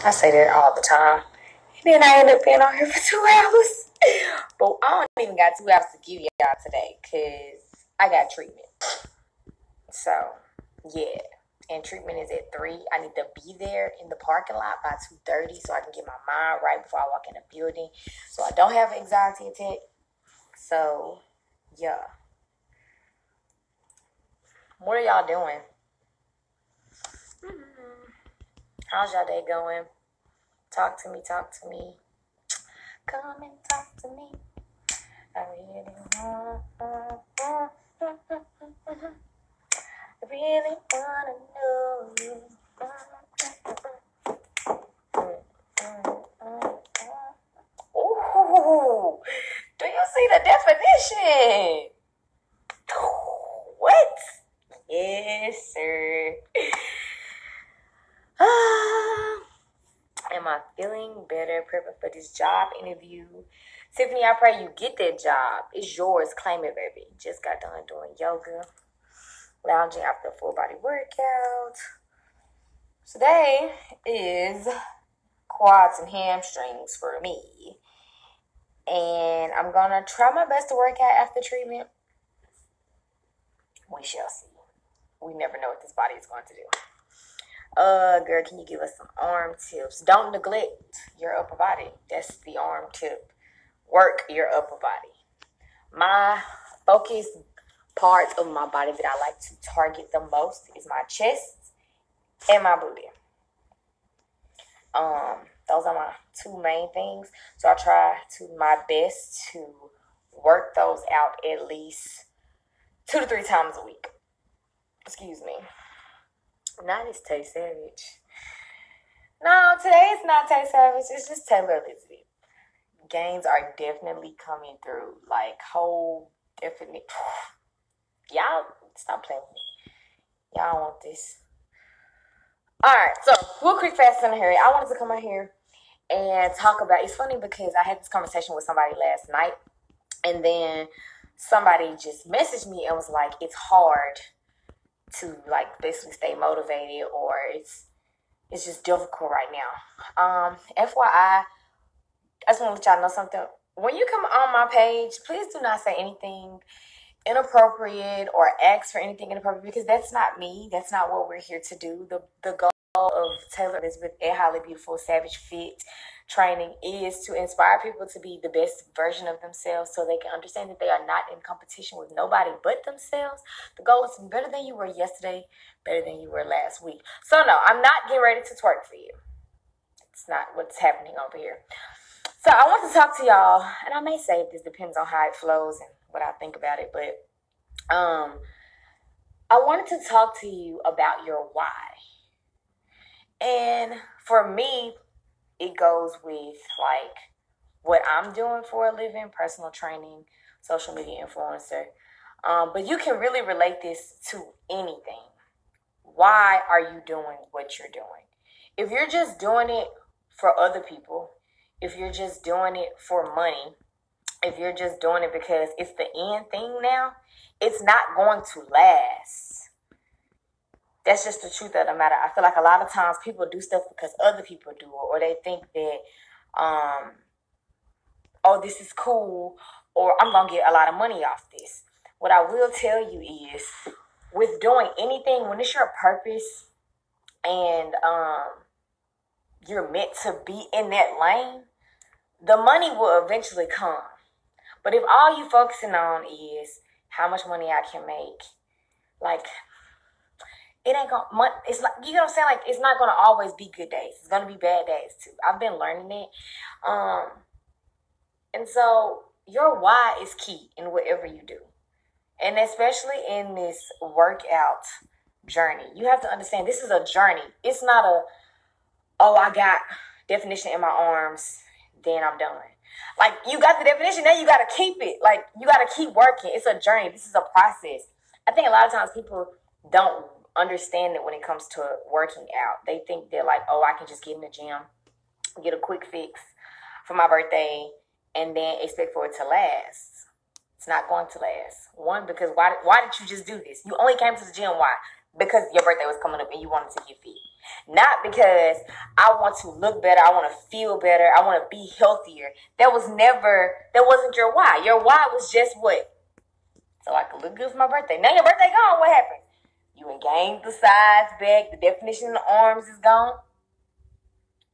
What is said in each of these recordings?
I say that all the time. And then I end up being on here for 2 hours. But I don't even got 2 hours to give y'all today because I got treatment. So, yeah. And treatment is at 3. I need to be there in the parking lot by 2:30 so I can get my mind right before I walk in the building. So I don't have an anxiety attack. So, yeah. What are y'all doing? How's y'all day going? Talk to me, talk to me. Come and talk to me. I really wanna know you. Ooh, do you see the definition? What? Yes, sir. Am I feeling better prepping for this job interview? Tiffany, I pray you get that job. It's yours. Claim it, baby. Just got done doing yoga, lounging after a full body workout. Today is quads and hamstrings for me. And I'm going to try my best to work out after treatment. We shall see. We never know what this body is going to do. Girl, can you give us some arm tips? Don't neglect your upper body. That's the arm tip. Work your upper body. My focus parts of my body that I like to target the most is my chest and my booty. Those are my two main things. So I try to my best to work those out at least 2 to 3 times a week. Excuse me. Not as Tay Savage. No, today it's not Tay Savage. It's just Taylor Elizabeth. Gains are definitely coming through. Like, whole definite. Y'all, stop playing with me. Y'all want this. Alright, so, real quick, fast, and hurry. I wanted to come out here and talk about, it's funny because I had this conversation with somebody last night, and then somebody just messaged me and was like, it's hard to, like, basically stay motivated, or it's just difficult right now. FYI, I just want to let y'all know something. When you come on my page, please do not say anything inappropriate or ask for anything inappropriate, because that's not me. That's not what we're here to do. The goal of Taylor Elizabeth and Highly Beautiful Savage Fit training is to inspire people to be the best version of themselves so they can understand that they are not in competition with nobody but themselves. The goal is to be better than you were yesterday, better than you were last week. So no, I'm not getting ready to twerk for you. It's not what's happening over here. So I want to talk to y'all, and I may say this depends on how it flows and what I think about it, but I wanted to talk to you about your why. And for me, it goes with like what I'm doing for a living, personal training, social media influencer. But you can really relate this to anything. Why are you doing what you're doing? If you're just doing it for other people, if you're just doing it for money, if you're just doing it because it's the end thing now, it's not going to last. That's just the truth of the matter. I feel like a lot of times people do stuff because other people do it, or they think that, oh, this is cool, or I'm going to get a lot of money off this. What I will tell you is, with doing anything, when it's your purpose and you're meant to be in that lane, the money will eventually come. But if all you focusing on is how much money I can make, like, it ain't gonna, it's like, you know what I'm saying? Like, it's not gonna always be good days. It's gonna be bad days too. I've been learning it. And so your why is key in whatever you do. And especially in this workout journey, you have to understand this is a journey. It's not oh, I got definition in my arms, then I'm done. Like, you got the definition, now you got to keep it. Like, you got to keep working. It's a journey. This is a process. I think a lot of times people don't understand it when it comes to working out. They think they're like, oh, I can just get in the gym, get a quick fix for my birthday, and then expect for it to last. It's not going to last. One, because why did you just do this? You only came to the gym, why? Because your birthday was coming up and you wanted to get fit. Not because I want to look better, I want to feel better, I want to be healthier. That wasn't your why. Your why was just what? So I could look good for my birthday. Now your birthday gone, what happened? You ain't gained the size back, the definition of the arms is gone.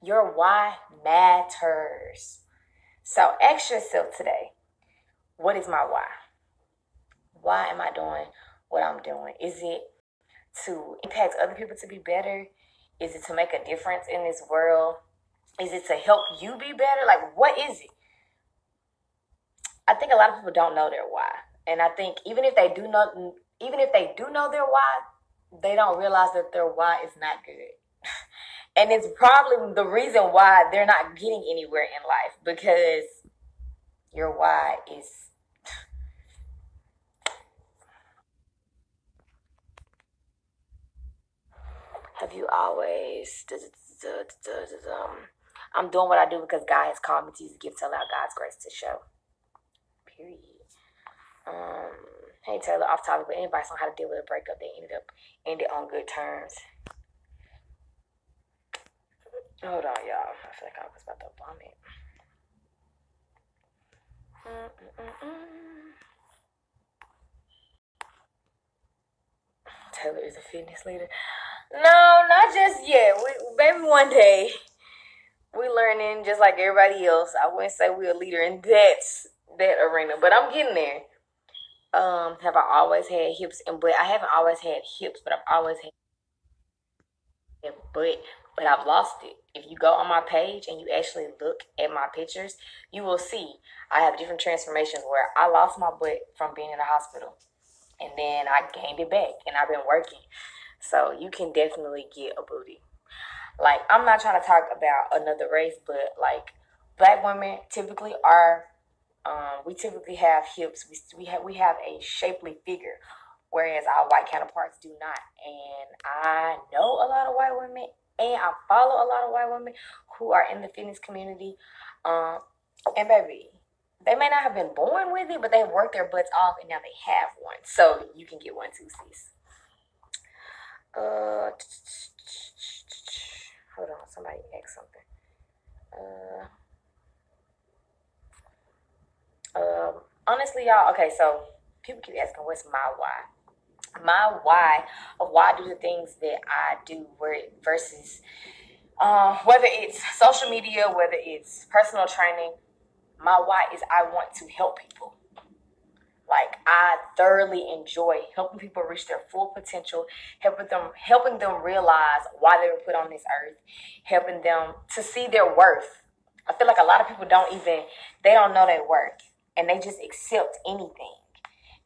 Your why matters. So ask yourself today, what is my why? Why am I doing what I'm doing? Is it to impact other people to be better? Is it to make a difference in this world? Is it to help you be better? Like, what is it? I think a lot of people don't know their why. And I think even if they do know their why, they don't realize that their why is not good. And it's probably the reason why they're not getting anywhere in life, because your why is... Have you always... I'm doing what I do because God has called me to use a gift to allow God's grace to show. Period. Hey Taylor, off topic, but any advice on how to deal with a breakup that ended on good terms? Hold on, y'all. I feel like I was about to vomit. Taylor is a fitness leader. No, not just yet. Maybe one day. We learning just like everybody else. I wouldn't say we're a leader in that arena, but I'm getting there. Have I always had hips and butt? I haven't always had hips, but I've always had butt, but I've lost it. If you go on my page and you actually look at my pictures, you will see I have different transformations where I lost my butt from being in the hospital, and then I gained it back, and I've been working. So you can definitely get a booty. Like, I'm not trying to talk about another race, but like Black women typically are, we typically have hips. We have a shapely figure, whereas our white counterparts do not. And I know a lot of white women, and I follow a lot of white women who are in the fitness community. And baby, they may not have been born with it, but they've worked their butts off, and now they have one. So you can get one too, sis. Hold on, somebody asked something. Honestly, y'all, okay, so people keep asking, what's my why? My why of why I do the things that I do versus whether it's social media, whether it's personal training, my why is I want to help people. Like, I thoroughly enjoy helping people reach their full potential, helping them realize why they were put on this earth, helping them to see their worth. I feel like a lot of people they don't know their worth, and they just accept anything.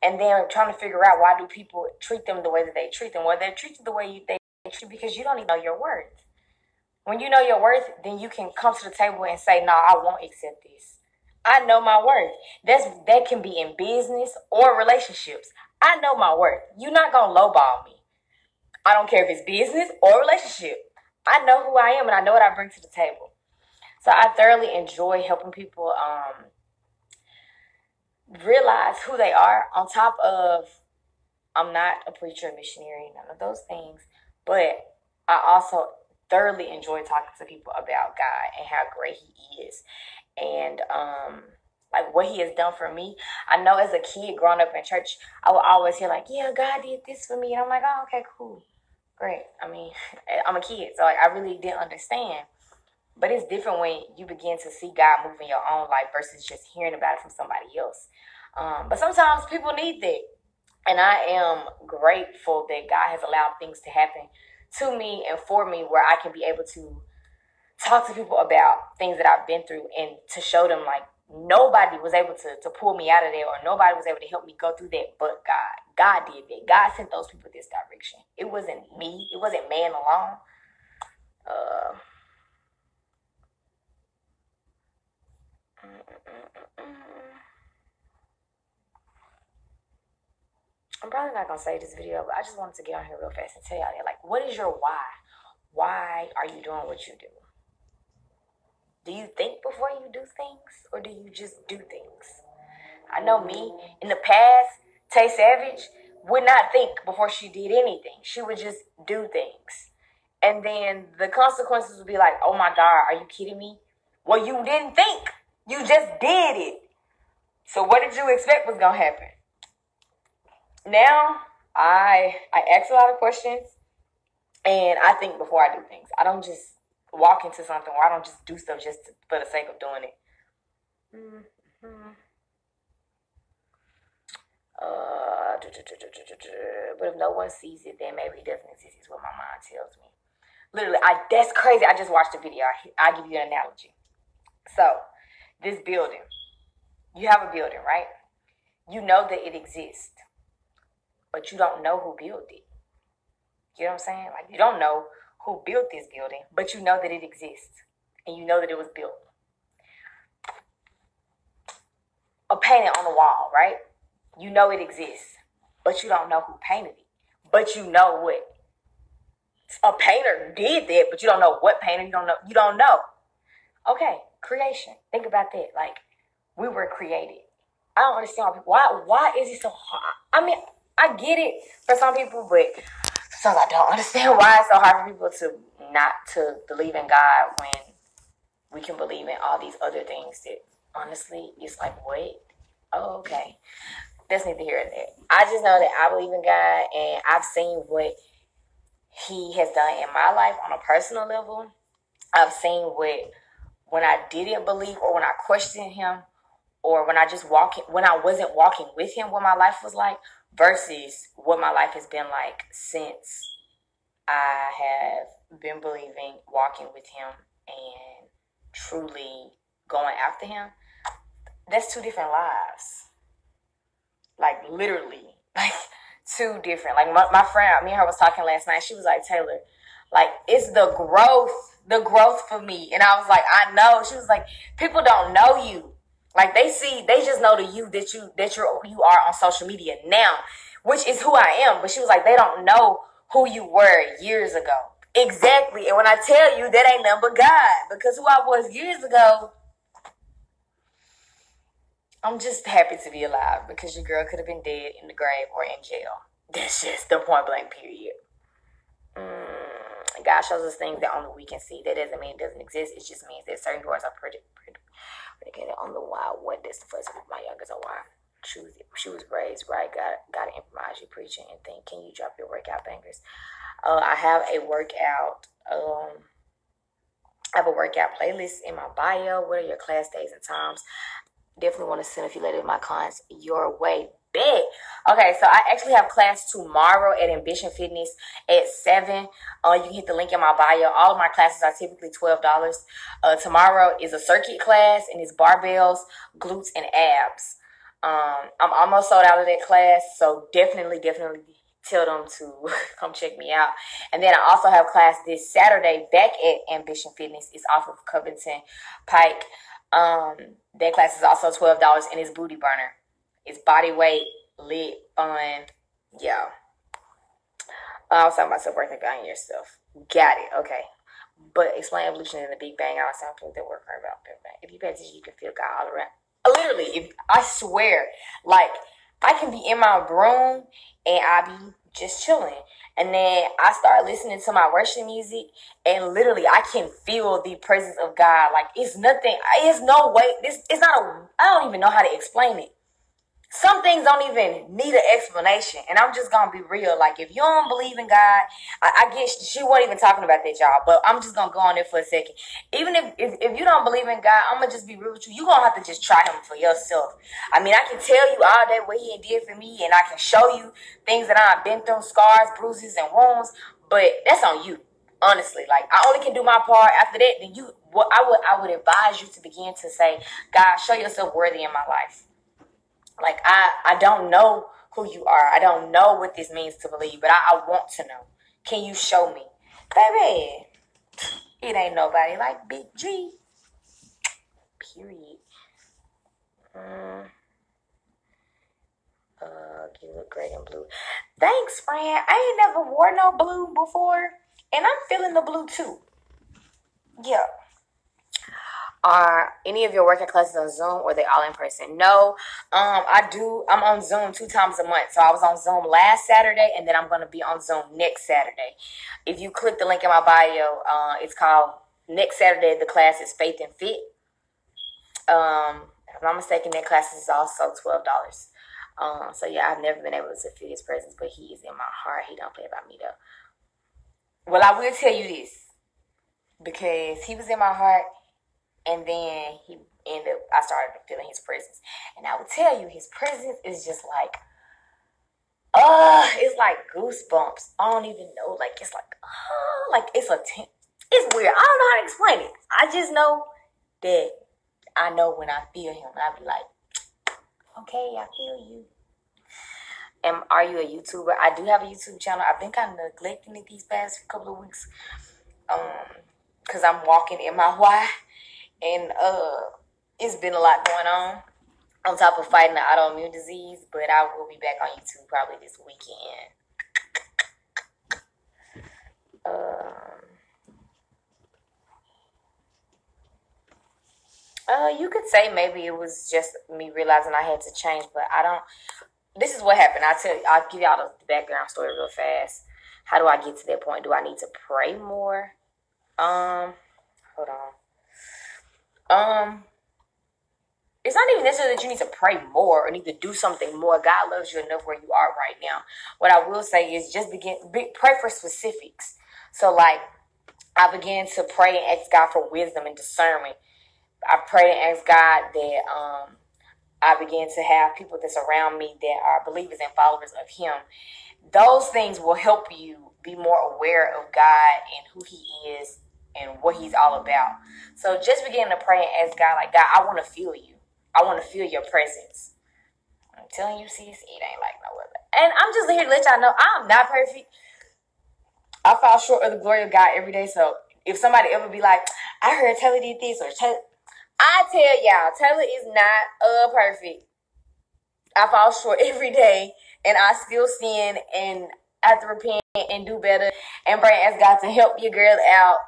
And then trying to figure out, why do people treat them the way that they treat them? Well, they treat you the way they treat you because you don't even know your worth. When you know your worth, then you can come to the table and say, no, I won't accept this. I know my worth. That can be in business or relationships. I know my worth. You're not going to lowball me. I don't care if it's business or relationship. I know who I am, and I know what I bring to the table. So I thoroughly enjoy helping people realize who they are, on top of, I'm not a preacher, a missionary, none of those things. But I also thoroughly enjoy talking to people about God and how great He is. And like what He has done for me. I know as a kid growing up in church, I would always hear like, yeah, God did this for me. And I'm like, oh, okay, cool. Great. I mean, I'm a kid, so like I really didn't understand. But it's different when you begin to see God move in your own life versus just hearing about it from somebody else. But sometimes people need that. And I am grateful that God has allowed things to happen to me and for me where I can be able to talk to people about things that I've been through, and to show them like nobody was able to pull me out of there, or nobody was able to help me go through that but God. God did that. God sent those people this direction. It wasn't me. It wasn't man alone. I'm probably not going to say this video, but I just wanted to get on here real fast and tell y'all that, like, what is your why? Why are you doing what you do? Do you think before you do things, or do you just do things? I know me, in the past, Tay Savage would not think before she did anything. She would just do things. And then the consequences would be like, oh my God, are you kidding me? Well, you didn't think. You just did it. So what did you expect was going to happen? Now, I ask a lot of questions, and I think before I do things. I don't just walk into something, or I don't just do stuff just for the sake of doing it. But if no one sees it, then maybe it doesn't exist, is what my mind tells me. Literally, that's crazy. I just watched a video. I'll give you an analogy. So, this building. You have a building, right? You know that it exists, but you don't know who built it. You know what I'm saying? Like, you don't know who built this building, but you know that it exists, and you know that it was built. A painting on the wall, right? You know it exists, but you don't know who painted it. But you know what a painter did that, but you don't know what painter. You don't know. Okay, creation. Think about that. Like, we were created. I don't understand why is it so hard? I mean, I get it for some people, but sometimes I don't understand why it's so hard for people to not to believe in God when we can believe in all these other things that honestly it's like, wait, oh, okay. That's neither here nor there. I just know that I believe in God, and I've seen what He has done in my life on a personal level. I've seen when I didn't believe, or when I questioned Him, or when I wasn't walking with Him, what my life was like, versus what my life has been like since I have been believing, walking with Him, and truly going after Him. That's two different lives. Like, literally, like, two different. Like, my friend, me and her was talking last night. She was like, Taylor, like, it's the growth for me. And I was like, I know. She was like, people don't know you. Like, they just know you are on social media now, which is who I am. But she was like, they don't know who you were years ago. Exactly. And when I tell you, that ain't nothing but God. Because who I was years ago, I'm just happy to be alive, because your girl could have been dead, in the grave, or in jail. That's just the point blank period. God shows us things that only we can see. That doesn't mean it doesn't exist. It just means that certain doors are predicated on the why. What this the first of my youngest, or why she was raised right. Got to improvise you preaching and think. Can you drop your workout bangers? I have a workout. I have a workout playlist in my bio. What are your class days and times? Definitely want to send a few letters of my clients your way. Bet. Okay, so I actually have class tomorrow at Ambition Fitness at 7. You can hit the link in my bio. All of my classes are typically $12. Tomorrow is a circuit class, and it's barbells, glutes, and abs. I'm almost sold out of that class, so definitely tell them to come check me out. And then I also have class this Saturday back at Ambition Fitness. It's off of Covington Pike. That class is also $12, and it's booty burner. It's body weight, lit, fun. Yeah. I was talking about self-worth and valuing yourself. Got it. Okay. But explain evolution in the Big Bang. I was talking that work about Big Bang. If you pay attention, you can feel God all around. Literally, I swear, like, I can be in my room and I be just chilling. And then I start listening to my worship music, and literally I can feel the presence of God. Like, it's nothing, it's no way, I don't even know how to explain it. Some things don't even need an explanation. And I'm just going to be real. Like, if you don't believe in God, I guess she wasn't even talking about that, y'all. But I'm just going to go on there for a second. Even if you don't believe in God, I'm going to just be real with you. You're going to have to just try Him for yourself. I mean, I can tell you all that what He did for me. And I can show you things that I've been through, scars, bruises, and wounds. But that's on you. Honestly, like, I only can do my part. After that, then I would advise you to begin to say, God, show yourself worthy in my life. Like, I don't know who you are. I don't know what this means to believe, but I want to know. Can you show me? Baby, it ain't nobody like Big G. Period. You look great in blue. Thanks, friend. I ain't never wore no blue before, and I'm feeling the blue too. Yeah. Are any of your working classes on Zoom or are they all in person? No, I do. I'm on Zoom 2 times a month. So I was on Zoom last Saturday, and then I'm going to be on Zoom next Saturday. If you click the link in my bio, it's called next Saturday. The class is Faith and Fit. If I'm not mistaken, that class is also $12. So yeah, I've never been able to feel his presence, but he is in my heart. He don't play about me though. Well, I will tell you this, because he was in my heart, and then I started feeling his presence. And I will tell you, his presence is just like, it's like goosebumps. I don't even know. Like, it's like, it's weird. I don't know how to explain it. I just know that I know when I feel him. And I be like, okay, I feel you. Are you a YouTuber? I do have a YouTube channel. I've been kind of neglecting it these past couple of weeks. Because I'm walking in my why. And it's been a lot going on top of fighting the autoimmune disease. But I will be back on YouTube probably this weekend. You could say maybe it was just me realizing I had to change, but I don't. This is what happened. I'll give y'all the background story real fast. How do I get to that point? Do I need to pray more? Hold on. It's not even necessarily that you need to pray more or need to do something more. God loves you enough where you are right now. What I will say is just pray for specifics. So like, I began to pray and ask God for wisdom and discernment. I prayed and asked God that I began to have people that's around me that are believers and followers of Him. Those things will help you be more aware of God and who He is and what He's all about. So just begin to pray and ask God, like, God, I want to feel you. I want to feel your presence. I'm telling you, sis, it ain't like no other. And I'm just here to let y'all know I'm not perfect. I fall short of the glory of God every day. So if somebody ever be like, I heard Taylor did this, or I tell y'all, Taylor is not perfect. I fall short every day, and I still sin, and I have to repent and do better, and pray and ask God to help your girl out.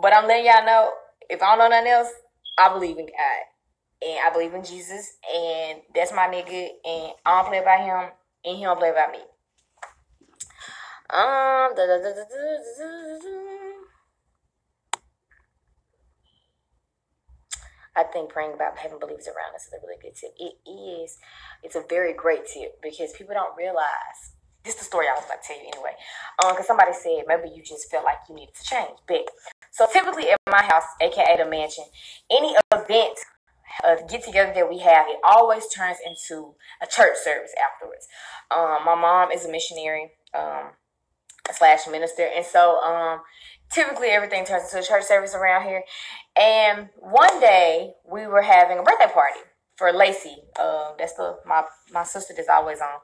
But I'm letting y'all know, if I don't know nothing else, I believe in God, and I believe in Jesus, and that's my nigga, and I don't play about him, and he don't play about me. I think praying about having believers around us is a really good tip. It is. It's a very great tip because people don't realize. This is the story I was about to tell you anyway. Because somebody said maybe you just felt like you needed to change. But so typically at my house, aka the mansion, any event, get together that we have, it always turns into a church service afterwards. My mom is a missionary / minister, and so typically everything turns into a church service around here. And one day we were having a birthday party for Lacey. That's my sister that's always on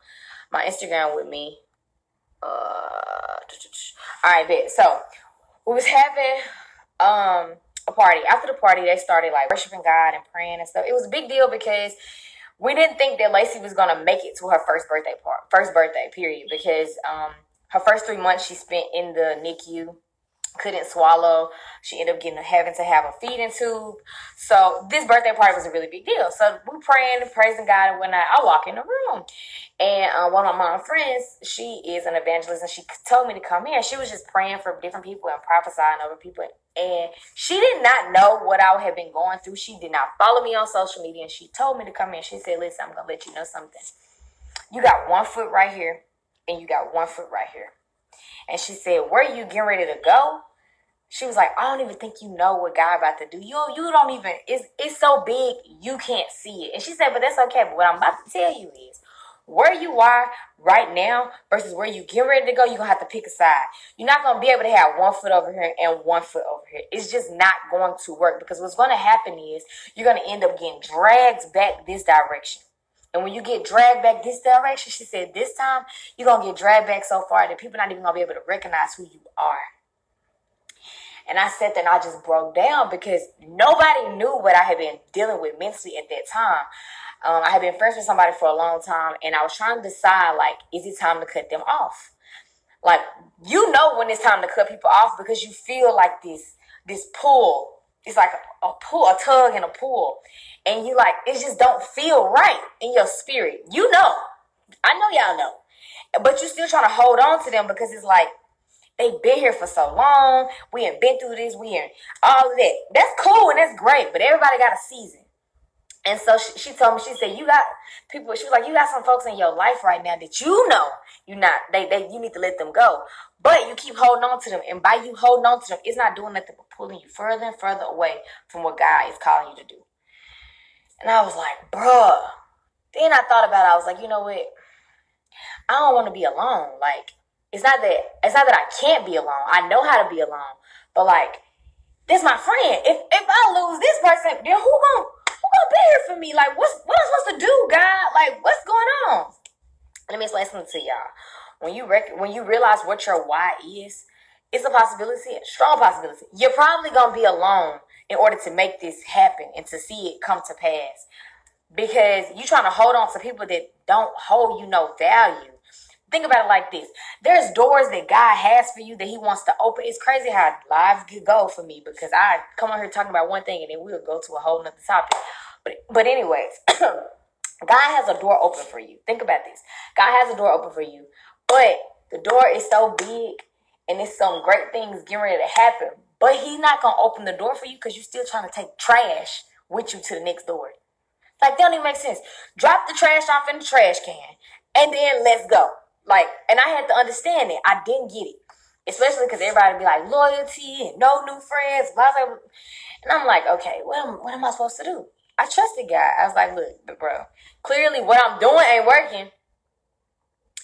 my Instagram with me. All right, bet. So we was having a party. After the party, they started like worshiping God and praying and stuff. It was a big deal because we didn't think that Lacey was gonna make it to her first birthday period, because her first 3 months she spent in the NICU. Couldn't swallow. She ended up having to have a feeding tube. So this birthday party was a really big deal. So we praying and praising God, and when I walk in the room, and one of my mom's friends, she is an evangelist, and she told me to come in. She was just praying for different people and prophesying over people, and she did not know what I had been going through. She did not follow me on social media, and she told me to come in. She said, listen, I'm gonna let you know something. You got 1 foot right here, and you got 1 foot right here. And she said, where are you getting ready to go? She was like, I don't even think you know what God about to do. You don't even, it's so big, you can't see it. And she said, but that's okay. But what I'm about to tell you is, where you are right now versus where you get ready to go, you're going to have to pick a side. You're not going to be able to have 1 foot over here and 1 foot over here. It's just not going to work, because what's going to happen is you're going to end up getting dragged back this direction. And when you get dragged back this direction, she said, this time you're going to get dragged back so far that people are not even going to be able to recognize who you are. And I sat there and I just broke down, because nobody knew what I had been dealing with mentally at that time. I had been friends with somebody for a long time, and I was trying to decide, like, is it time to cut them off? Like, you know when it's time to cut people off, because you feel like this pull it's like a pull, a tug and a pull. And you like, it just don't feel right in your spirit. You know. I know y'all know. But you still trying to hold on to them because it's like, they've been here for so long. We ain't been through this. We ain't all of that. That's cool and that's great. But everybody got a season. And so she told me, she said, you got people, she was like, you got some folks in your life right now that you know you need to let them go. But you keep holding on to them. And by you holding on to them, it's not doing nothing but pulling you further and further away from what God is calling you to do. And I was like, bruh. Then I thought about it. I was like, you know what? I don't want to be alone. Like, it's not that I can't be alone. I know how to be alone. But like, this my friend. If I lose this person, then who gonna be here for me? Like, what am I supposed to do, God? Like, what's going on? Let me explain something to y'all. When you realize what your why is, it's a possibility, a strong possibility. You're probably gonna be alone in order to make this happen and to see it come to pass. Because you're trying to hold on to people that don't hold you no value. Think about it like this. There's doors that God has for you that he wants to open. It's crazy how lives could go for me because I come on here talking about one thing and then we'll go to a whole nother topic. But anyways, God has a door open for you. Think about this. God has a door open for you, but the door is so big and it's some great things getting ready to happen. But he's not going to open the door for you because you're still trying to take trash with you to the next door. Like, that don't even make sense. Drop the trash off in the trash can and then let's go. Like, and I had to understand it. I didn't get it. Especially because everybody be like, loyalty and no new friends, blah, blah, blah. And I'm like, okay, what am I supposed to do? I trusted God. I was like, look, bro, clearly what I'm doing ain't working.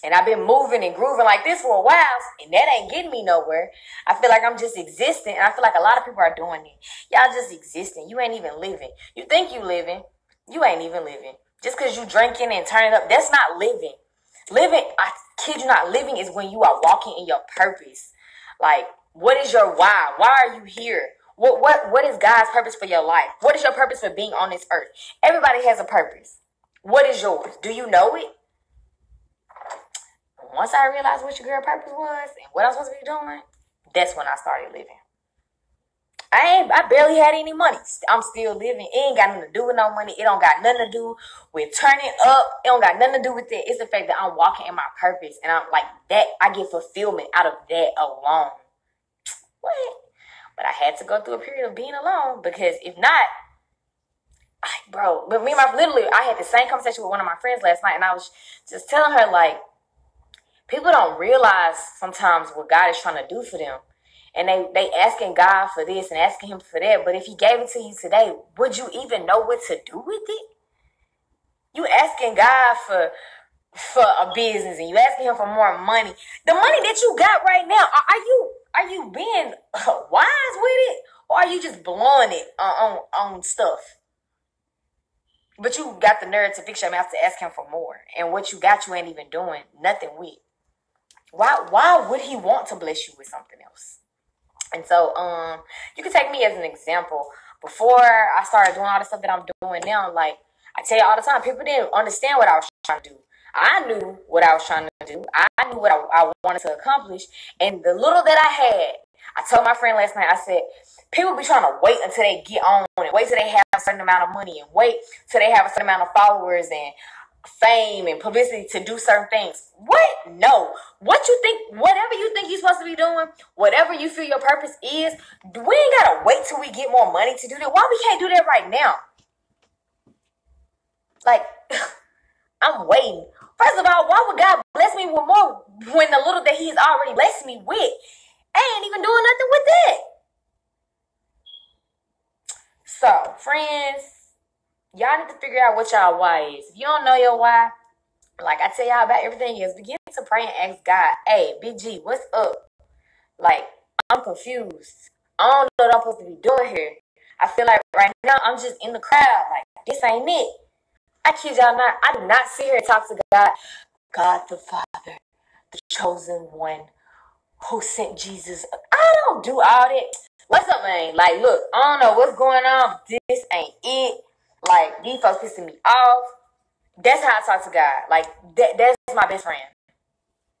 And I've been moving and grooving like this for a while, and that ain't getting me nowhere. I feel like I'm just existing, and I feel like a lot of people are doing it. Y'all just existing. You ain't even living. You think you living. You ain't even living. Just because you drinking and turning up, that's not living. Living, I kid you not, living is when you are walking in your purpose. Like, what is your why? Why are you here? What is God's purpose for your life? What is your purpose for being on this earth? Everybody has a purpose. What is yours? Do you know it? Once I realized what your girl purpose was and what I'm supposed to be doing, that's when I started living. I barely had any money. I'm still living. It ain't got nothing to do with no money. It don't got nothing to do with turning up. It don't got nothing to do with it. It's the fact that I'm walking in my purpose. And I'm like, that, I get fulfillment out of that alone. What? But I had to go through a period of being alone because if not, but I had the same conversation with one of my friends last night. And I was just telling her, like, people don't realize sometimes what God is trying to do for them. And they asking God for this and asking him for that. But if he gave it to you today, would you even know what to do with it? You asking God for a business and you asking him for more money. The money that you got right now, are you being wise with it? Or are you just blowing it on stuff? But you got the nerve to fix your mouth to ask him for more. And what you got, you ain't even doing nothing with. Why would he want to bless you with something else? And so, you can take me as an example. Before I started doing all the stuff that I'm doing now, like, I tell you all the time, people didn't understand what I was trying to do. I knew what I was trying to do. I knew what I wanted to accomplish. And the little that I had, I told my friend last night, I said, people be trying to wait until they get on and wait till they have a certain amount of money and wait till they have a certain amount of followers and fame and publicity to do certain things. What? No. Whatever you think you're supposed to be doing, whatever you feel your purpose is, we ain't gotta wait till we get more money to do that. Why we can't do that right now? Like, I'm waiting. First of all, why would God bless me with more when the little that he's already blessed me with, I ain't even doing nothing with that? So, friends, y'all need to figure out what y'all why is. If you don't know your why, like I tell y'all about everything else, begin to pray and ask God, hey, Big G, what's up? Like, I'm confused. I don't know what I'm supposed to be doing here. I feel like right now I'm just in the crowd. Like, this ain't it. I kid y'all not. I do not sit here and talk to God. God the Father, the chosen one who sent Jesus. I don't do all that. What's up, man? Like, look, I don't know what's going on. This ain't it. Like, these folks pissing me off. That's how I talk to God. Like, that's my best friend.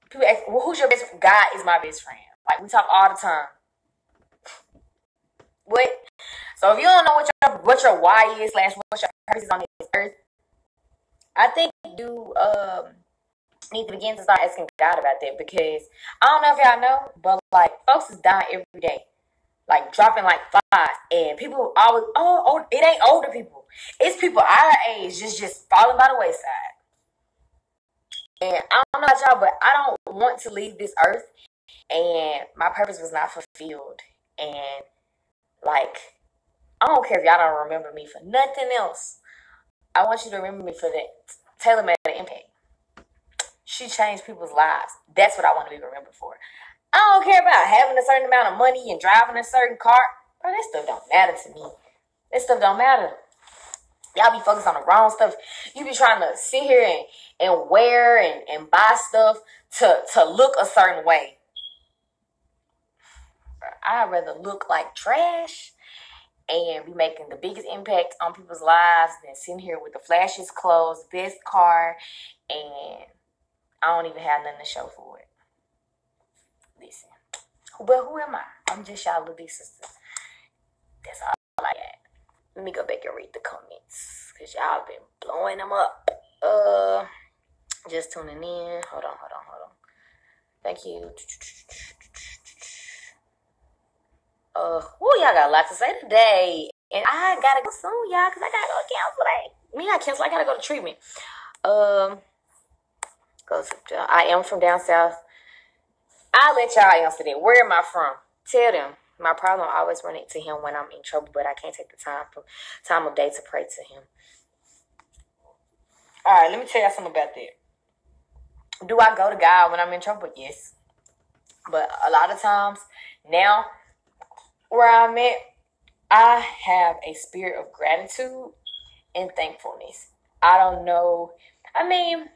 People ask, well, who's your best friend? God is my best friend. Like, we talk all the time. What? So if you don't know what your why is / what your purpose is on this earth, I think you need to begin to start asking God about that, because I don't know if y'all know, but like folks is dying every day, like dropping like flies, and people always it ain't older people, it's people our age just falling by the wayside. And I don't know about y'all, but I don't want to leave this earth and my purpose was not fulfilled. And like, I don't care if y'all don't remember me for nothing else. I want you to remember me for that. Taylor made an impact. She changed people's lives. That's what I want to be remembered for. I don't care about having a certain amount of money and driving a certain car. Bro, that stuff don't matter to me. That stuff don't matter. Y'all be focused on the wrong stuff. You be trying to sit here and wear and buy stuff to look a certain way. I'd rather look like trash and be making the biggest impact on people's lives than sitting here with the flashiest clothes, best car, and I don't even have nothing to show for it. Listen. But who am I? I'm just y'all little big sister. That's all I got. Let me go back and read the comments, because y'all been blowing them up. Just tuning in. Hold on. Thank you. Y'all got a lot to say today. And I gotta go soon, y'all, because I gotta go cancel. I gotta go to treatment. I am from down south. I'll let y'all answer that. Where am I from? Tell them. My problem, I always run into him when I'm in trouble, but I can't take the time of day to pray to him. All right, let me tell y'all something about that. Do I go to God when I'm in trouble? Yes. But a lot of times now, where I'm at, I have a spirit of gratitude and thankfulness. I don't know. I mean,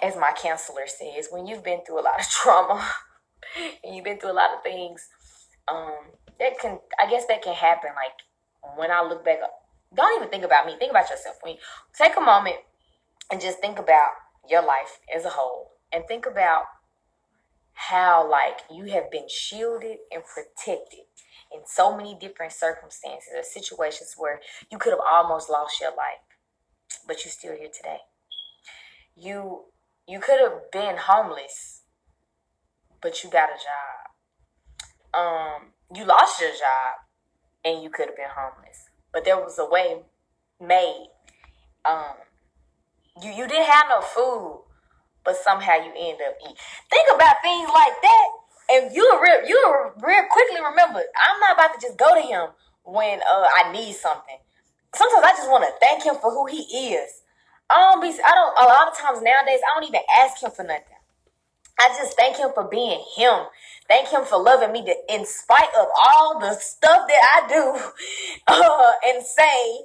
as my counselor says, when you've been through a lot of trauma and you've been through a lot of things, that can happen. Like when I look back, don't even think about me. Think about yourself. When you take a moment and just think about your life as a whole, and think about how like you have been shielded and protected in so many different circumstances or situations where you could have almost lost your life, but you're still here today. You could have been homeless, but you got a job. You lost your job and you could have been homeless, but there was a way made. You didn't have no food, but somehow you end up eating. Think about things like that, and you'll real quickly remember, I'm not about to just go to him when I need something. Sometimes I just want to thank him for who he is. A lot of times nowadays, I don't even ask him for nothing. I just thank him for being him. Thank him for loving me in spite of all the stuff that I do and say,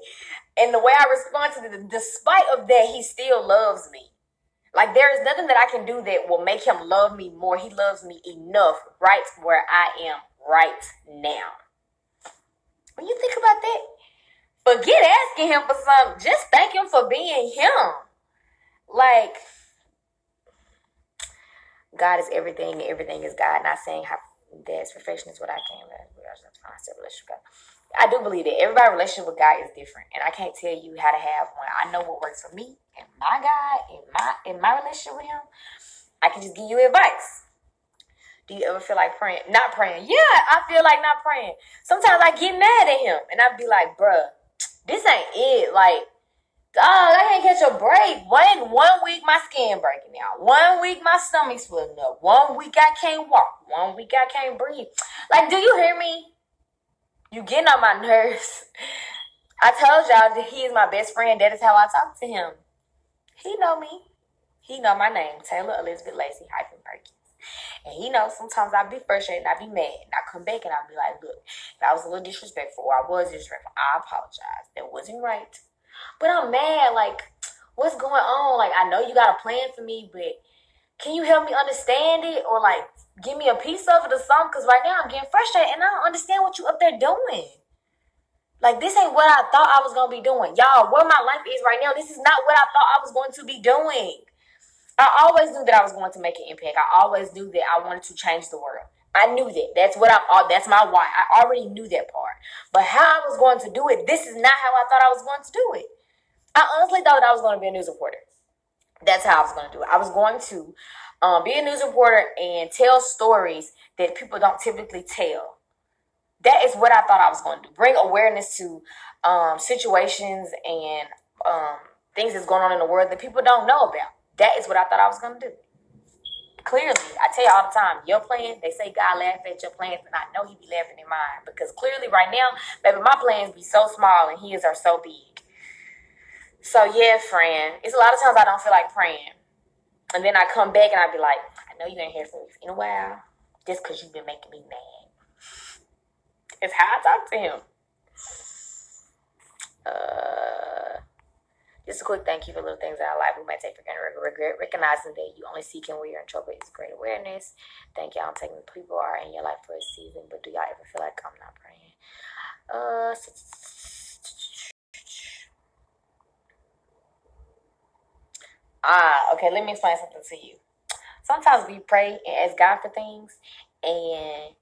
and the way I respond to it. Despite of that, he still loves me. Like, there is nothing that I can do that will make him love me more. He loves me enough right where I am right now. When you think about that, forget asking him for something. Just thank him for being him. Like, God is everything and everything is God. Not saying how that's perfection is what I came at. I do believe that everybody's relationship with God is different, and I can't tell you how to have one. I know what works for me and my God in my relationship with him. I can just give you advice. Do you ever feel like praying? Not praying. Yeah, I feel like not praying. Sometimes I get mad at him, and I be like, bruh, this ain't it. Like, dog, I can't catch a break. One week my skin breaking out. 1 week my stomach's swelling up. 1 week I can't walk. 1 week I can't breathe. Like, do you hear me? You getting on my nerves. I told y'all that he is my best friend. That is how I talk to him. He know me. He know my name, Taylor Elizabeth Lacey Perkins. And he knows sometimes I be frustrated and I be mad. And I come back and I be like, look, if I was a little disrespectful or I was disrespectful, I apologize. That wasn't right. But I'm mad. Like, what's going on? Like, I know you got a plan for me, but can you help me understand it? Or like, give me a piece of it or something? Because right now I'm getting frustrated and I don't understand what you up there doing. Like, this ain't what I thought I was going to be doing. Y'all, where my life is right now, this is not what I thought I was going to be doing. I always knew that I was going to make an impact. I always knew that I wanted to change the world. I knew that. That's my why. I already knew that part. But how I was going to do it, this is not how I thought I was going to do it. I honestly thought that I was going to be a news reporter. That's how I was going to do it. I was going to be a news reporter and tell stories that people don't typically tell. That is what I thought I was going to do. Bring awareness to situations and things that's going on in the world that people don't know about. That is what I thought I was going to do. Clearly, I tell you all the time, your plan, they say God laughs at your plans, and I know he be laughing at mine. Because clearly right now, baby, my plans be so small and his are so big. So yeah, friend, it's a lot of times I don't feel like praying. And then I come back and I be like, I know you ain't hear from me in a while. Just because you've been making me mad. It's how I talk to him. Just a quick thank you for little things in our life we might take for granted. Regret recognizing that you only seek him when you're in trouble is great awareness. Thank y'all for taking the people are in your life for a season. But do y'all ever feel like I'm not praying? Okay, let me explain something to you. Sometimes we pray and ask God for things, and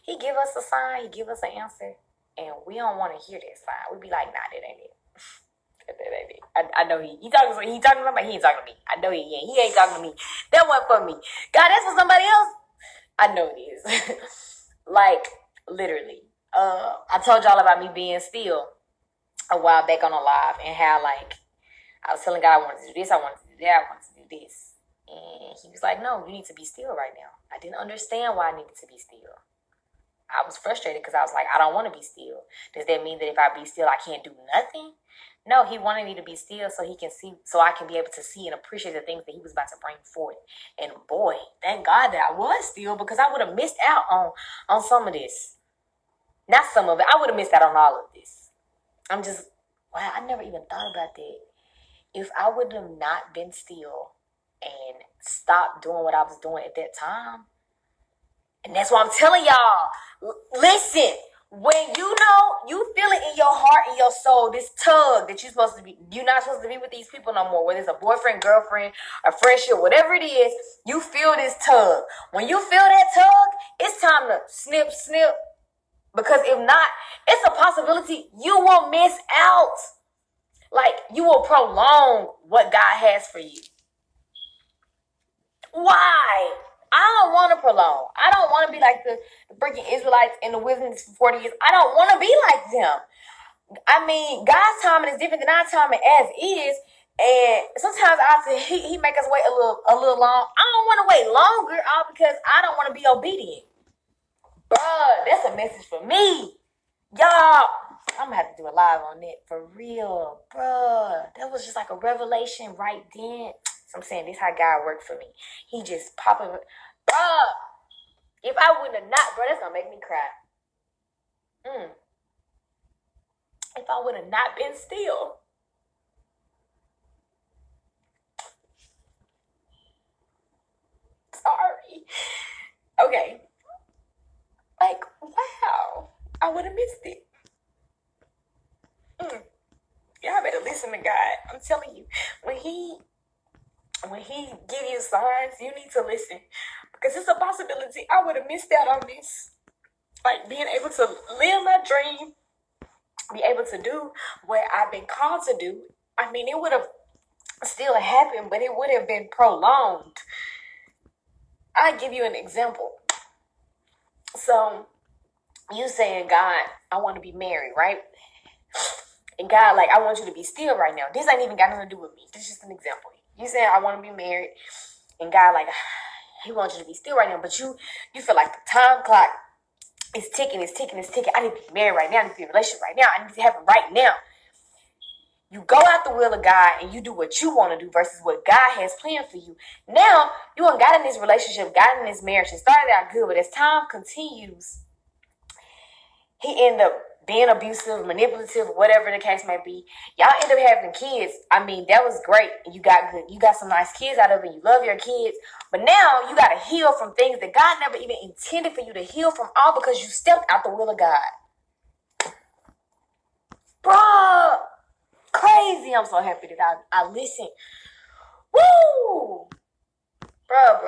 he give us a sign, he give us an answer, and we don't want to hear that sign. We be like, nah, that ain't it. I know he talking to somebody, he ain't talking to me. I know he ain't talking to me. That wasn't for me. God, that's for somebody else. I know it is. Like, literally. I told y'all about me being still a while back on a live, and how, like, I was telling God I wanted to do this, I wanted to do that, I wanted to do this. And he was like, no, you need to be still right now. I didn't understand why I needed to be still. I was frustrated because I was like, I don't want to be still. Does that mean that if I be still, I can't do nothing? No, he wanted me to be still so he can see, so I can be able to see and appreciate the things that he was about to bring forth. And boy, thank God that I was still, because I would have missed out on some of this. Not some of it. I would have missed out on all of this. I'm just, wow, I never even thought about that. If I would have not been still and stopped doing what I was doing at that time, and that's why I'm telling y'all, listen, when you know, you feel it in your heart and your soul, this tug that you're not supposed to be with these people no more, whether it's a boyfriend, girlfriend, a friendship, whatever it is, you feel this tug. When you feel that tug, it's time to snip, snip. Because if not, it's a possibility you will miss out. Like, you will prolong what God has for you. Why? I don't want to prolong. I don't want to be like the freaking Israelites in the wilderness for 40 years. I don't want to be like them. I mean, God's timing is different than our timing as is. And sometimes I say he make us wait a little long. I don't want to wait longer, all because I don't want to be obedient. Bruh, that's a message for me. Y'all, I'm going to have to do a live on it. For real. Bruh, that was just like a revelation right then. So I'm saying, this is how God worked for me. He just popping. Bruh, if I wouldn't have not, bro, that's going to make me cry. If I would have not been still. Sorry. Okay. Like, wow. I would have missed it. Y'all better listen to God. I'm telling you, when he give you signs, you need to listen. Because it's a possibility I would have missed out on this. Like, being able to live my dream, be able to do what I've been called to do. I mean, it would have still happened, but it would have been prolonged. I'll give you an example. So, you saying, God, I want to be married, right? And God, like, I want you to be still right now. This ain't even got nothing to do with me. This is just an example. You saying, I want to be married. And God, like, he wants you to be still right now. But you feel like the time clock is ticking, it's ticking, it's ticking. I need to be married right now. I need to be in a relationship right now. I need to have it right now. You go out the will of God and you do what you want to do versus what God has planned for you. Now, you ain't got in this relationship, got in this marriage. It started out good, but as time continues, he ended up being abusive, manipulative, whatever the case may be. Y'all end up having kids. I mean, that was great. You got good. You got some nice kids out of it. You love your kids. But now you got to heal from things that God never even intended for you to heal from, all because you stepped out the will of God. Bruh. Crazy. I'm so happy that I listened. Woo! Bruh.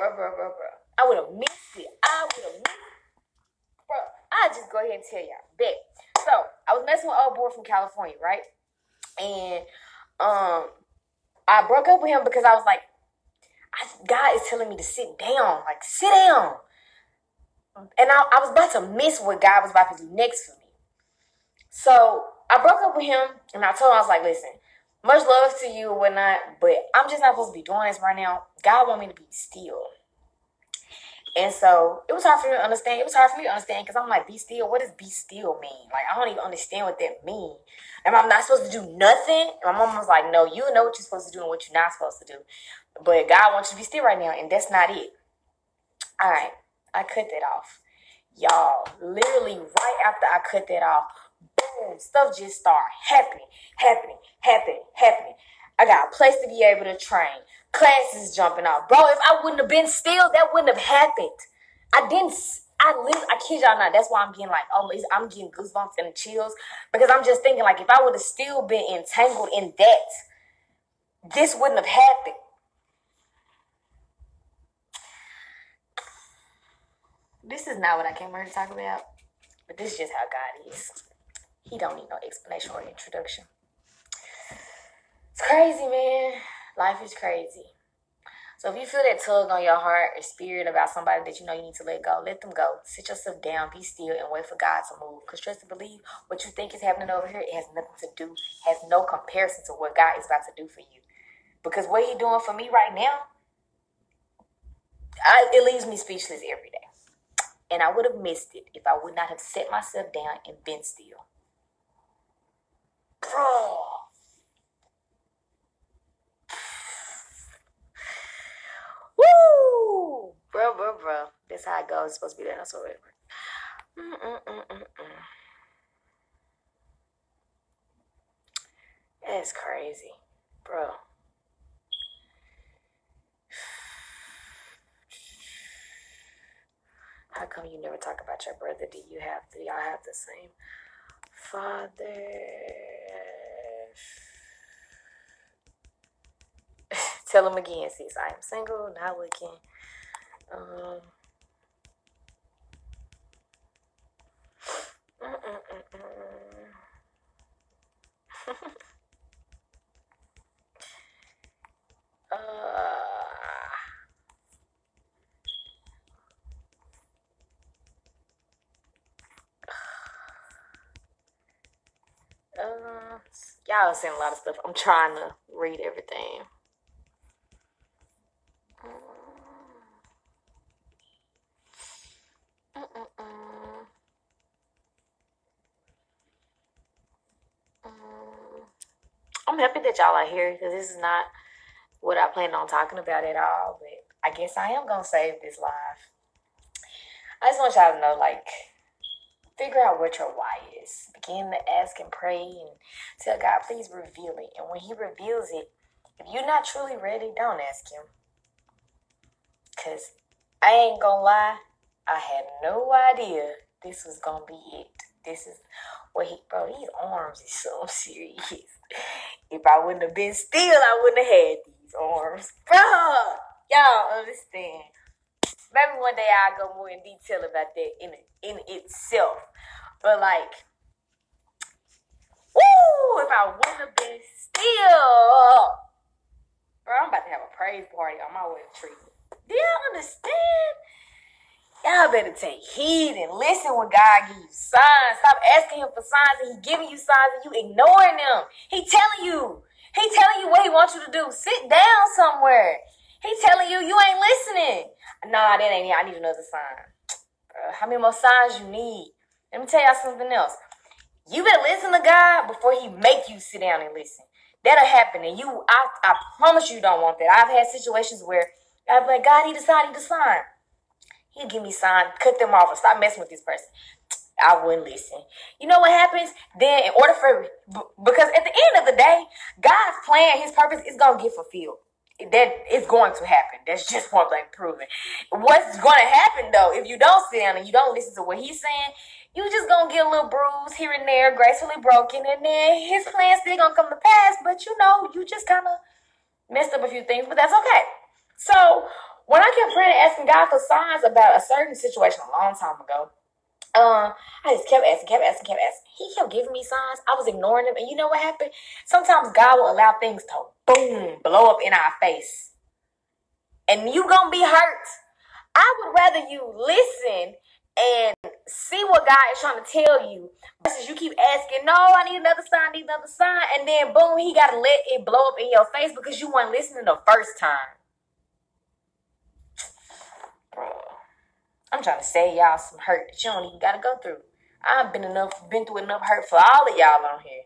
I would have missed it. I would have missed it. Bro, I'll just go ahead and tell y'all. Bet. So, I was messing with old boy from California, right? And I broke up with him because I was like, God is telling me to sit down. Like, sit down. And I was about to miss what God was about to do next for me. So I broke up with him, and I told him, I was like, listen, much love to you and whatnot, but I'm just not supposed to be doing this right now. God want me to be still. And so it was hard for me to understand. It was hard for me to understand because I'm like, be still? What does be still mean? Like, I don't even understand what that means. And I'm not supposed to do nothing? And my mom was like, no, you know what you're supposed to do and what you're not supposed to do. But God wants you to be still right now, and that's not it. All right, I cut that off. Y'all, literally right after I cut that off, boom, stuff just started happening. I got a place to be able to train. Classes jumping off. Bro, if I wouldn't have been still, that wouldn't have happened. I kid y'all not. That's why I'm getting like, I'm getting goosebumps and chills. Because I'm just thinking, like, if I would have still been entangled in that, this wouldn't have happened. This is not what I came here to talk about. But this is just how God is. He don't need no explanation or introduction. It's crazy, man. Life is crazy. So if you feel that tug on your heart or spirit about somebody that you know you need to let go, let them go. Sit yourself down, be still, and wait for God to move. Because trust and believe, what you think is happening over here, it has nothing to do, has no comparison to what God is about to do for you. Because what He's doing for me right now, it leaves me speechless every day. And I would have missed it if I would not have set myself down and been still. Bro. Woo! Bro. That's how it goes. It's supposed to be that. That's what it works. That's crazy. Bro. How come you never talk about your brother? Do y'all have the same father? Tell him again, sis. I am single, not looking. Y'all are saying a lot of stuff. I'm trying to read everything. I'm happy that y'all are here because this is not what I planned on talking about at all, but I guess I am going to save this live. I just want y'all to know, like, figure out what your why is. Begin to ask and pray and tell God, please reveal it. And when He reveals it, if you're not truly ready, don't ask Him. Because I ain't going to lie, I had no idea this was going to be it. This is what bro, these arms is so serious. If I wouldn't have been still, I wouldn't have had these arms. Bro, y'all understand. Maybe one day I'll go more in detail about that in itself. But like, woo, if I wouldn't have been still. Bro, I'm about to have a praise party on my wedding tree. Do y'all understand? Y'all better take heed and listen when God gives you signs. Stop asking Him for signs and He giving you signs and you ignoring them. He telling you what He wants you to do. Sit down somewhere. He telling you ain't listening. Nah, that ain't it. I need another sign. How many more signs you need? Let me tell y'all something else. You better listen to God before He make you sit down and listen. That'll happen. And I promise you don't want that. I've had situations where I'd be like, God, need a sign. He'll give me signs, cut them off, or stop messing with this person. I wouldn't listen. You know what happens? Then in order because at the end of the day, God's plan, His purpose is going to get fulfilled. That is going to happen. That's just point blank proven. What's going to happen though, if you don't sit down and you don't listen to what He's saying, you just going to get a little bruise here and there, gracefully broken, and then His plan's still going to come to pass, but you just kind of messed up a few things, but that's okay. So when I kept praying and asking God for signs about a certain situation a long time ago, I just kept asking. He kept giving me signs. I was ignoring him. And you know what happened? Sometimes God will allow things to boom, blow up in our face. And you gonna be hurt. I would rather you listen and see what God is trying to tell you versus you keep asking, no, I need another sign, and then boom, he gotta let it blow up in your face because you weren't listening the first time. Bro, I'm trying to save y'all some hurt that you don't even gotta go through. I've been through enough hurt for all of y'all on here.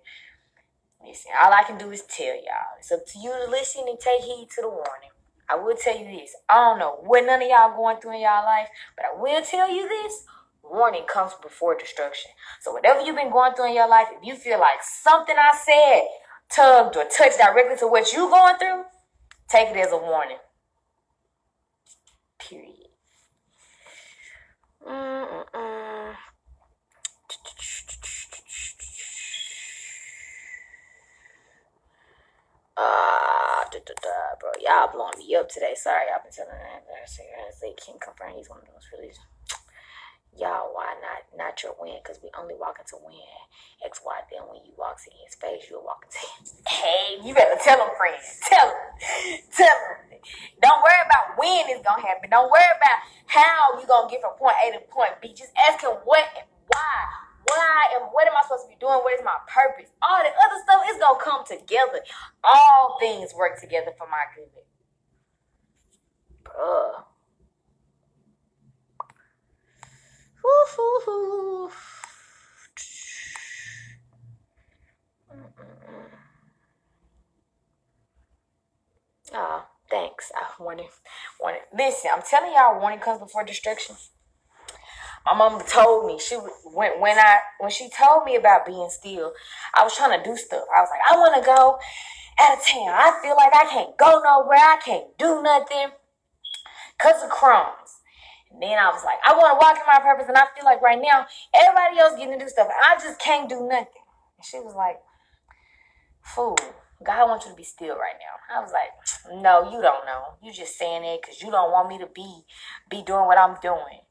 Listen, all I can do is tell y'all. It's up to you to listen and take heed to the warning. I will tell you this. I don't know what none of y'all going through in y'all life, but I will tell you this. Warning comes before destruction. So whatever you've been going through in your life, if you feel like something I said tugged or touched directly to what you're going through, take it as a warning. Period. Bro, y'all blowing me up today. Sorry, I've been telling that. They can't confirm he's one of those really. Y'all, why not your win? Because we only walk into win. XY, then when you walk in his face, you'll walk into his. Hey, you better tell him, friends. Tell him. Don't worry about when it's going to happen. Don't worry about how you're going to get from point A to point B. Just ask him what and why. Why and what am I supposed to be doing? What is my purpose? All the other stuff is going to come together. All things work together for my good. Bruh. Oh, thanks. I wanted. Listen, I'm telling y'all, warning comes before destruction. My mom told me when she told me about being still, I was trying to do stuff. I was like, I want to go out of town. I feel like I can't go nowhere. I can't do nothing because of crumbs. And then I was like, I want to walk in my purpose, and I feel like right now everybody else getting to do stuff, and I just can't do nothing. And she was like, fool, God wants you to be still right now. I was like, no, you don't know. You just saying it because you don't want me to be doing what I'm doing.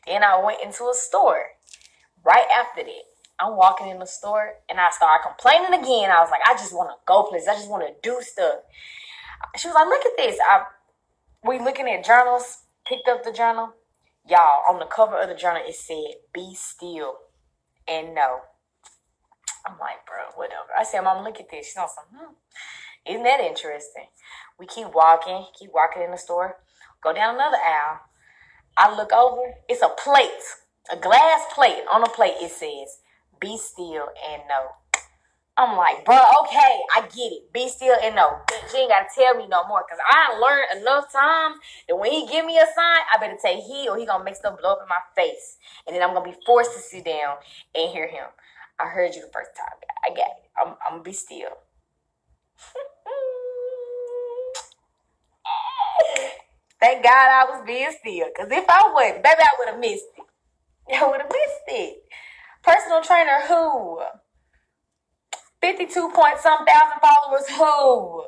Then I went into a store. Right after that, I'm walking in the store and I started complaining again. I was like, I just want to go places. I just want to do stuff. She was like, look at this. We looking at journals, picked up the journal. Y'all, on the cover of the journal, it said, be still and know. I'm like, bro, whatever. I said, Mom, look at this. She's on some, isn't that interesting? We keep walking in the store. Go down another aisle. I look over. It's a plate, a glass plate. On the plate, it says, be still and know. I'm like, bro, okay, I get it. Be still and know. She ain't got to tell me no more because I learned enough times that when he give me a sign, I better take heed or he going to make stuff blow up in my face. And then I'm going to be forced to sit down and hear him. I heard you the first time. I got it. I'm going to be still. Thank God I was being still. Because if I wasn't, baby, I would have missed it. Personal trainer who? 52 point some thousand followers who?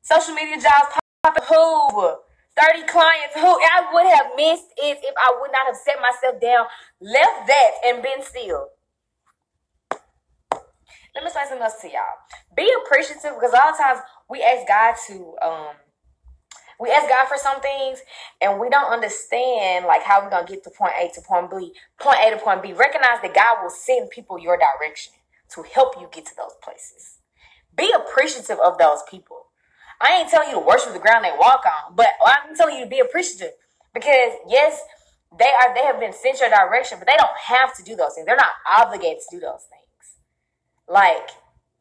Social media jobs popping who? 30 clients who? I would have missed it if I would not have set myself down, left that, and been still. Let me explain something else to y'all. Be appreciative because a lot of times we ask God for some things and we don't understand like how we're going to get to point A to point B. Recognize that God will send people your direction to help you get to those places. Be appreciative of those people. I ain't telling you to worship the ground they walk on, but I'm telling you to be appreciative because yes, they have been sent your direction, but they don't have to do those things. They're not obligated to do those things. Like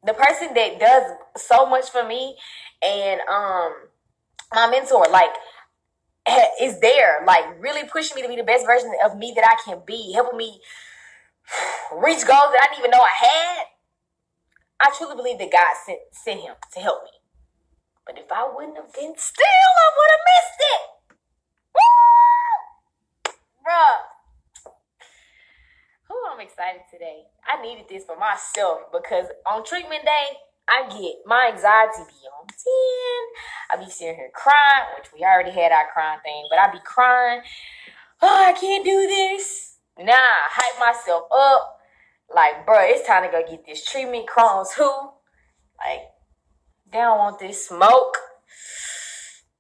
the person that does so much for me and my mentor, like, is there, like, really pushing me to be the best version of me that I can be, helping me reach goals that I didn't even know I had. I truly believe that God sent him to help me. But if I wouldn't have been still, I would have missed it. Woo! Bruh. I'm excited today. I needed this for myself because on treatment day, my anxiety be on 10. I be sitting here crying, which we already had our crying thing, but I be crying. Oh, I can't do this. Nah, hype myself up. Like, bro, it's time to go get this treatment. Crohn's who? Like, they don't want this smoke.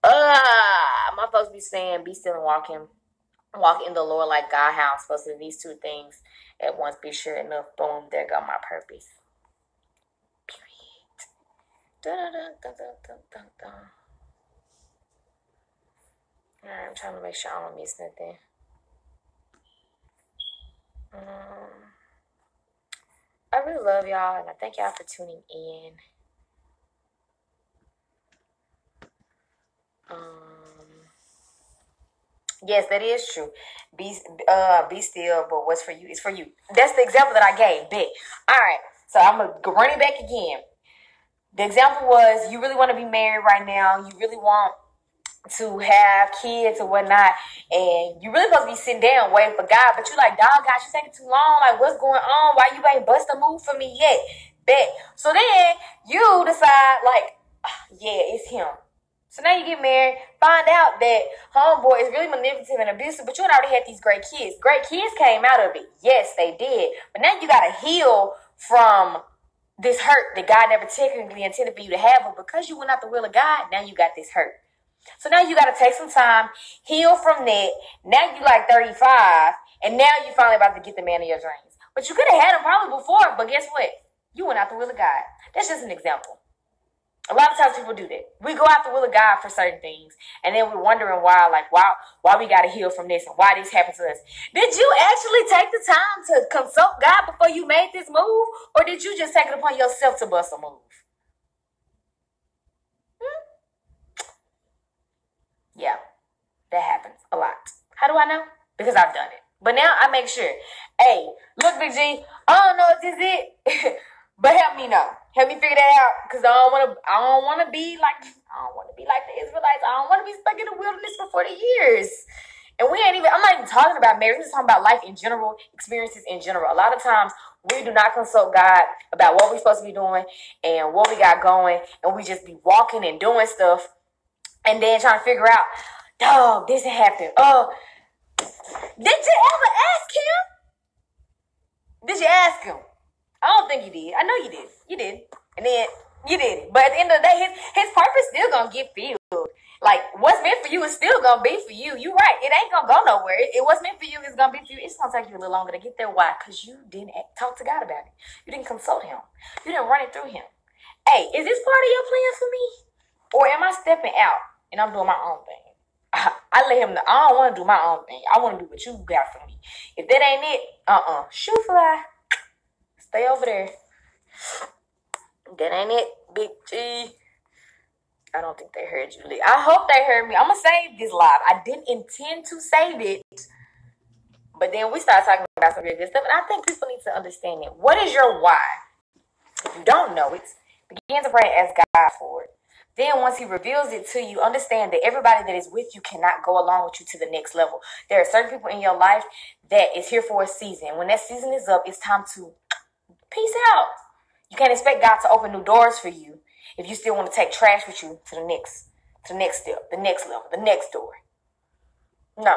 My folks be saying, be still and walk in the Lord like God. How I'm supposed to do these two things at once. Be sure enough. Boom, there go my purpose. Period. Alright, I'm trying to make sure I don't miss nothing. I really love y'all, and I thank y'all for tuning in. Yes, that is true. Be still, but what's for you is for you. That's the example that I gave. Bet. All right, so I'm gonna run it back again. The example was, you really want to be married right now. You really want to have kids or whatnot, and you really supposed to be sitting down waiting for God, but you like, dog, God, you taking too long. Like, what's going on? Why you ain't bust a move for me yet? Bet. So then you decide, like, yeah, it's him. So now you get married, find out that homeboy is really manipulative and abusive, but you had already had these great kids. Great kids came out of it. Yes, they did. But now you got to heal from this hurt that God never technically intended for you to have, but because you went out the will of God, now you got this hurt. So now you got to take some time, heal from that. Now you like 35, and now you finally about to get the man of your dreams. But you could have had him probably before, but guess what? You went out the will of God. That's just an example. A lot of times people do that. We go out the will of God for certain things, and then we're wondering why we got to heal from this and why this happened to us. Did you actually take the time to consult God before you made this move, or did you just take it upon yourself to bust a move? Yeah, that happens a lot. How do I know? Because I've done it. But now I make sure. Hey, look, Big G, I don't know if this is it, but help me know. Help me figure that out, because I don't want to be like the Israelites. I don't want to be stuck in the wilderness for 40 years. And I'm not even talking about marriage. We're just talking about life in general, experiences in general. A lot of times we do not consult God about what we're supposed to be doing and what we got going, and we just be walking and doing stuff, and then trying to figure out, dog, this happened. Oh, did you ever ask him? Did you ask him? I don't think you did. I know you did. You did. And then you did it. But at the end of the day, his purpose still gonna get filled. Like, what's meant for you is still gonna be for you. You right. It ain't gonna go nowhere. It what's meant for you is gonna be for you. It's gonna take you a little longer to get there. Why? Because you didn't talk to God about it. You didn't consult him. You didn't run it through him. Hey, is this part of your plan for me? Or am I stepping out and I'm doing my own thing? I let him know. I don't want to do my own thing. I want to do what you got for me. If that ain't it, shoot fly. Stay over there. That ain't it, Big G. I don't think they heard you. I hope they heard me. I'm going to save this live. I didn't intend to save it. But then we started talking about some real good stuff. And I think people need to understand it. What is your why? If you don't know it, begin to pray and ask God for it. Then once he reveals it to you, understand that everybody that is with you cannot go along with you to the next level. There are certain people in your life that is here for a season. When that season is up, it's time to peace out. You can't expect God to open new doors for you if you still want to take trash with you to the next step, the next level, the next door. No.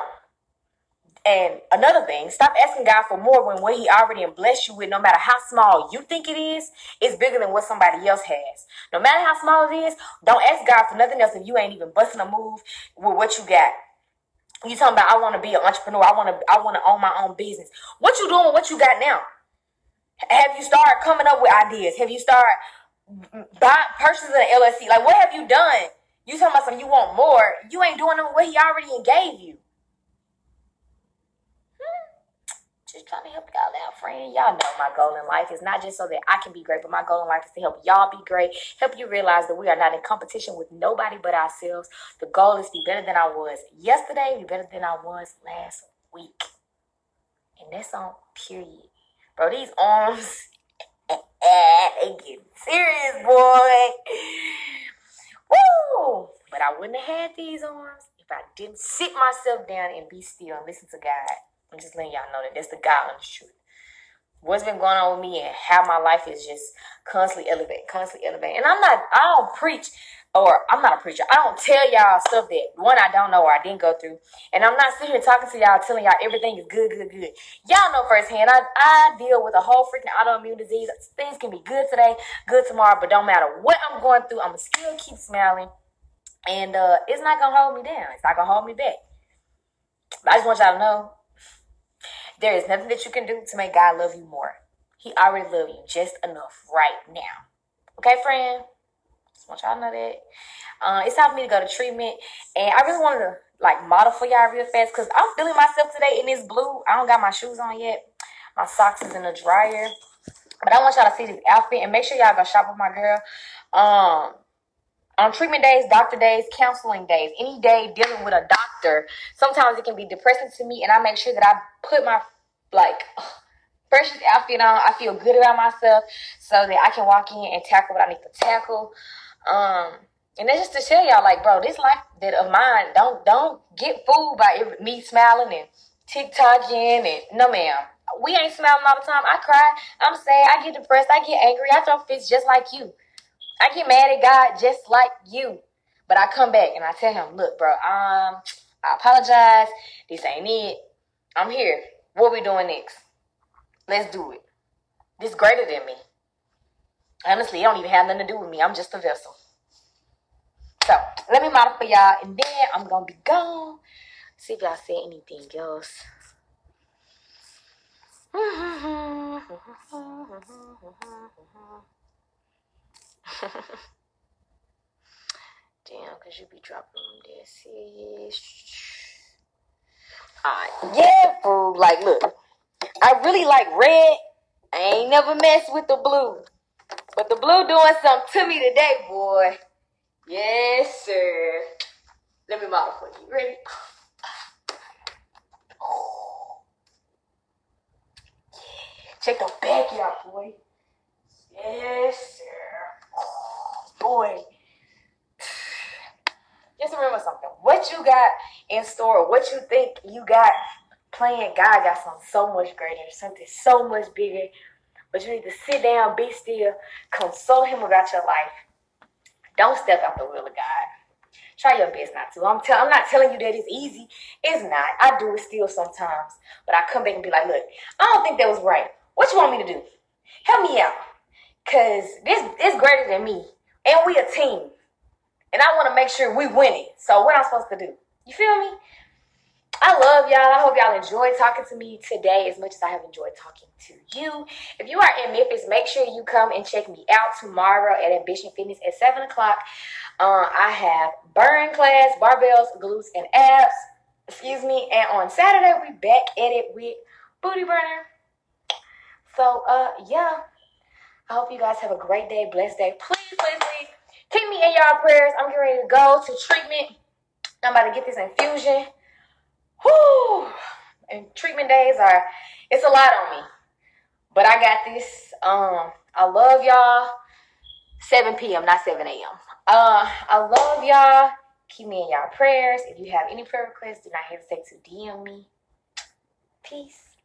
And another thing, stop asking God for more when what he already blessed you with, no matter how small you think it is bigger than what somebody else has. No matter how small it is, don't ask God for nothing else if you ain't even busting a move with what you got. You talking about, I want to be an entrepreneur. I want to own my own business. What you doing? What you got now? Have you started coming up with ideas? Have you started purchasing an LLC? Like, what have you done? You talking about something you want more. You ain't doing what he already gave you. Just trying to help y'all out, friend. Y'all know my goal in life is not just so that I can be great, but my goal in life is to help y'all be great. Help you realize that we are not in competition with nobody but ourselves. The goal is to be better than I was yesterday, be better than I was last week. And that's on period. Bro, these arms, they get serious, boy. Woo! But I wouldn't have had these arms if I didn't sit myself down and be still and listen to God. I'm just letting y'all know that that's the God honest truth. what's been going on with me and how my life is just constantly elevating. And I don't preach, or I'm not a preacher. I don't tell y'all stuff that, one, I don't know or I didn't go through. And I'm not sitting here talking to y'all, telling y'all everything is good. Y'all know firsthand, I deal with a whole freaking autoimmune disease. Things can be good today, good tomorrow, but don't matter what I'm going through, I'm going to still keep smiling. And it's not going to hold me down. It's not going to hold me back. I just want y'all to know, there is nothing that you can do to make God love you more. He already loves you just enough right now. Okay, friend? Just want y'all to know that. It's time for me to go to treatment. And I really wanted to, like, model for y'all real fast because I'm feeling myself today in this blue. I don't got my shoes on yet. My socks is in the dryer. But I want y'all to see this outfit. And make sure y'all go shop with my girl. On treatment days, doctor days, counseling days, any day dealing with a doctor, sometimes it can be depressing to me, and I make sure that I put my, like, freshest outfit on. I feel good about myself so that I can walk in and tackle what I need to tackle. And that's just to tell y'all, like, bro, this life that of mine, don't get fooled by me smiling and TikToking and, no, ma'am. We ain't smiling all the time. I cry, I'm sad, I get depressed, I get angry, I throw fits just like you. I get mad at God just like you. But I come back and I tell him, look, bro, I apologize. This ain't it. I'm here. What we doing next? Let's do it. This greater than me. Honestly, it don't even have nothing to do with me. I'm just a vessel. So, let me model for y'all. And then I'm going to be gone. See if y'all say anything else. Damn, because you be dropping on this. Alright, yeah, fool. Like, look, I really like red. I ain't never messed with the blue. But the blue doing something to me today, boy. Yes, sir. Let me model for you. Ready? Check the back out, boy. Yes, sir. Boy. Just remember something. What you got in store, what you think you got planned, God got something so much greater, something so much bigger. But you need to sit down, be still, consult him about your life. Don't step out the will of God. Try your best not to. I'm not telling you that it's easy. It's not. I do it still sometimes. But I come back and be like, look, I don't think that was right. What you want me to do? Help me out. Because this is greater than me. And we a team. And I want to make sure we win it. So what I'm supposed to do? You feel me? I love y'all. I hope y'all enjoyed talking to me today as much as I have enjoyed talking to you. If you are in Memphis, make sure you come and check me out tomorrow at Ambition Fitness at 7 o'clock. I have burn class, barbells, glutes, and abs. Excuse me. And on Saturday, we back at it with booty burner. So, yeah. I hope you guys have a great day, blessed day. Please, please, please keep me in y'all prayers. I'm getting ready to go to treatment. I'm about to get this infusion. Whew. And treatment days it's a lot on me. But I got this. I love y'all. 7 p.m., not 7 a.m. I love y'all. Keep me in y'all prayers. If you have any prayer requests, do not hesitate to DM me. Peace.